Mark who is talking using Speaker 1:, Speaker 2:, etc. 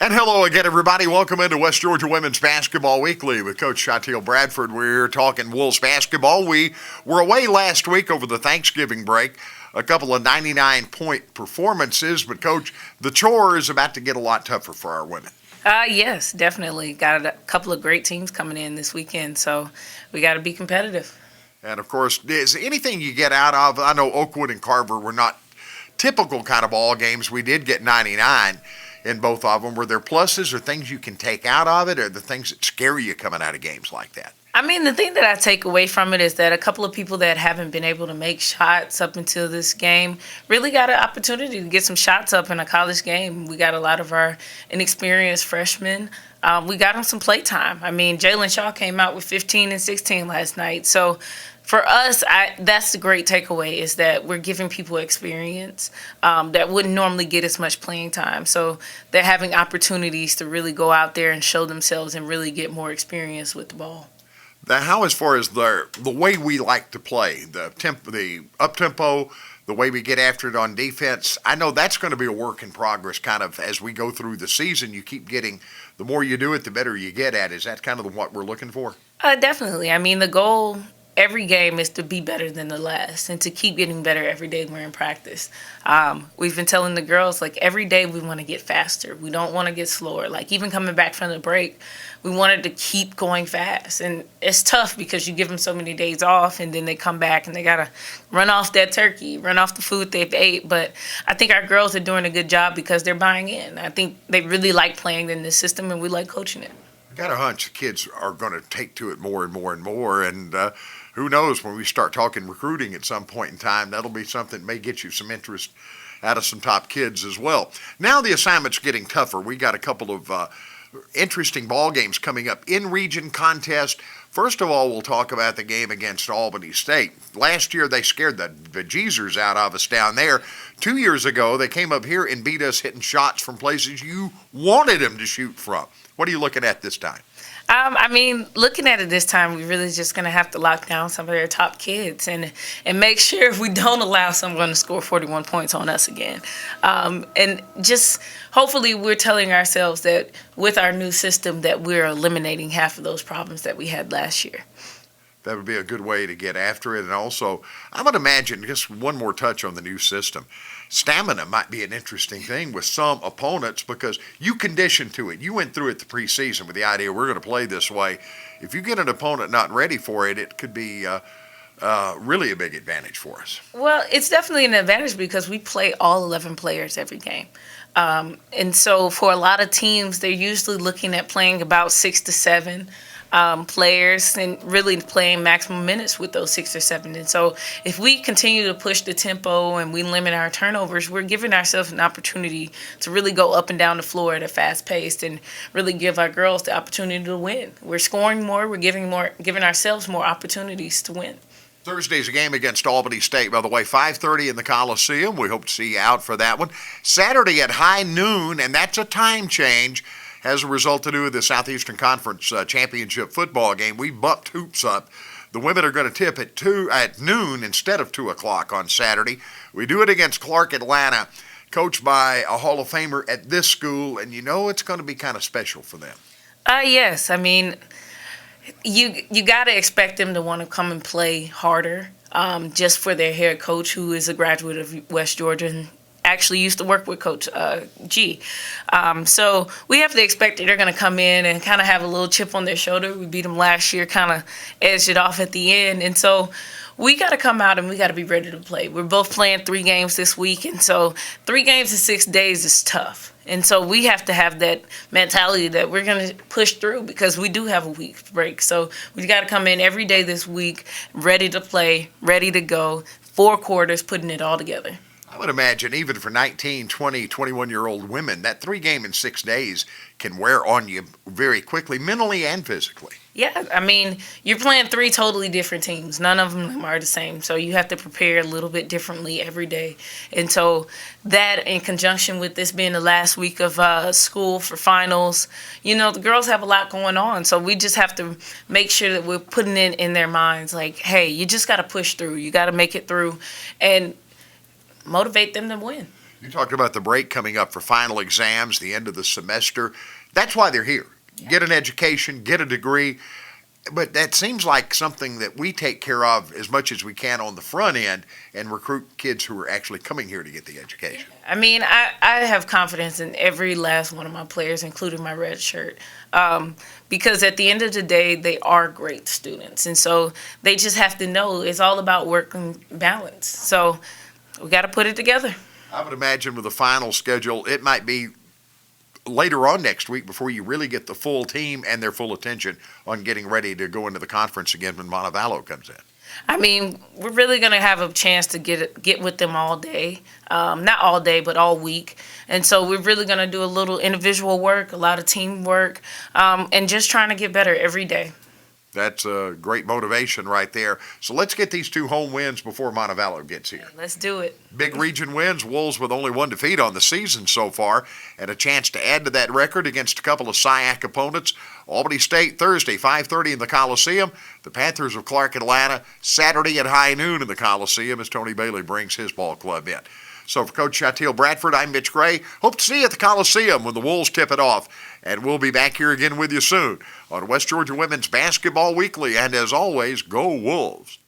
Speaker 1: And hello again, everybody. Welcome into West Georgia Women's Basketball Weekly with Coach Chatil Bradford. We're talking Wolves basketball. We were away last week over the Thanksgiving break. A couple of 99-point performances. But, Coach, the chore is about to get a lot tougher for our women.
Speaker 2: Yes, definitely. Got a couple of great teams coming in this weekend, so we got to be competitive.
Speaker 1: And, of course, is anything you get out of, I know Oakwood and Carver were not typical kind of ball games. We did get 99 in both of them. Were there pluses or things you can take out of it, or the things that scare you coming out of games like that?
Speaker 2: I mean, the thing that I take away from it is that a couple of people that haven't been able to make shots up until this game really got an opportunity to get some shots up in a college game. We got a lot of our inexperienced freshmen. We got them some play time. I mean, Jalen Shaw came out with 15 and 16 last night. So for us, that's the great takeaway, is that we're giving people experience that wouldn't normally get as much playing time. So they're having opportunities to really go out there and show themselves and really get more experience with the ball.
Speaker 1: Now, how, as far as the way we like to play, the up-tempo, the way we get after it on defense, I know that's going to be a work in progress kind of as we go through the season. You keep getting, the more you do it, the better you get at it. Is that kind of what we're looking for?
Speaker 2: Definitely. I mean, the goal every game is to be better than the last and to keep getting better every day we're in practice. We've been telling the girls, like, every day we want to get faster. We don't want to get slower. Like, even coming back from the break, we wanted to keep going fast. And it's tough because you give them so many days off, and then they come back and they got to run off that turkey, run off the food they've ate. But I think our girls are doing a good job because they're buying in. I think they really like playing in this system, and we like coaching it.
Speaker 1: I got a hunch the kids are going to take to it more and more and more. And who knows, when we start talking recruiting at some point in time, that'll be something that may get you some interest out of some top kids as well. Now the assignment's getting tougher. We got a couple of interesting ball games coming up. In-region contest. First of all, we'll talk about the game against Albany State. Last year, they scared the bejesus out of us down there. 2 years ago, they came up here and beat us hitting shots from places you wanted them to shoot from. What are you looking at this time?
Speaker 2: I mean, looking at it this time, we're really just going to have to lock down some of their top kids and make sure we don't allow someone to score 41 points on us again. And just hopefully we're telling ourselves that with our new system that we're eliminating half of those problems that we had last year.
Speaker 1: That would be a good way to get after it. And also, I would imagine, just one more touch on the new system, stamina might be an interesting thing with some opponents because you condition to it. You went through it the preseason with the idea we're going to play this way. If you get an opponent not ready for it, it could be really a big advantage for us.
Speaker 2: Well, it's definitely an advantage because we play all 11 players every game. And so for a lot of teams, they're usually looking at playing about 6 to 7 players and really playing maximum minutes with those 6 or 7. And so if we continue to push the tempo and we limit our turnovers, we're giving ourselves an opportunity to really go up and down the floor at a fast pace and really give our girls the opportunity to win. We're scoring more, we're giving ourselves more opportunities to win.
Speaker 1: Thursday's a game against Albany State, by the way, 5:30 in the Coliseum. We hope to see you out for that one. Saturday at high noon, and that's a time change. As a result to do with the Southeastern Conference Championship football game, we bucked hoops up. The women are going to tip at noon instead of 2 o'clock on Saturday. We do it against Clark Atlanta, coached by a Hall of Famer at this school, and you know it's going to be kind of special for them.
Speaker 2: Yes. I mean, you got to expect them to want to come and play harder just for their head coach, who is a graduate of West Georgia and actually used to work with Coach G. So we have to expect that they're going to come in and kind of have a little chip on their shoulder. We beat them last year, kind of edged it off at the end. And so we got to come out and we got to be ready to play. We're both playing 3 games this week, and so 3 games in 6 days is tough. And so we have to have that mentality that we're going to push through because we do have a week's break. So we got to come in every day this week, ready to play, ready to go, 4 quarters, putting it all together.
Speaker 1: I would imagine even for 19, 20, 21-year-old women, that 3 game in 6 days can wear on you very quickly, mentally and physically.
Speaker 2: Yeah, I mean, you're playing 3 totally different teams. None of them are the same, so you have to prepare a little bit differently every day. And so that, in conjunction with this being the last week of school for finals, you know, the girls have a lot going on. So we just have to make sure that we're putting it in their minds, like, hey, you just got to push through. You got to make it through and motivate them to win.
Speaker 1: You talked about the break coming up for final exams, the end of the semester. That's why they're here. Get an education, get a degree. But that seems like something that we take care of as much as we can on the front end and recruit kids who are actually coming here to get the education.
Speaker 2: I mean, I have confidence in every last one of my players, including my red shirt, because at the end of the day, they are great students. And so they just have to know it's all about work and balance. So we got to put it together.
Speaker 1: I would imagine with the final schedule, it might be later on next week before you really get the full team and their full attention on getting ready to go into the conference again when Montevallo comes in.
Speaker 2: I mean, we're really going to have a chance to get with them all day. Not all day, but all week. And so we're really going to do a little individual work, a lot of teamwork, and just trying to get better every day.
Speaker 1: That's a great motivation right there. So let's get these 2 home wins before Montevallo gets here.
Speaker 2: Let's do it.
Speaker 1: Big region wins, Wolves with only 1 defeat on the season so far, and a chance to add to that record against a couple of SIAC opponents. Albany State Thursday, 5:30 in the Coliseum. The Panthers of Clark, Atlanta, Saturday at high noon in the Coliseum as Tony Bailey brings his ball club in. So for Coach Chatil Bradford, I'm Mitch Gray. Hope to see you at the Coliseum when the Wolves tip it off. And we'll be back here again with you soon on West Georgia Women's Basketball Weekly. And as always, go Wolves.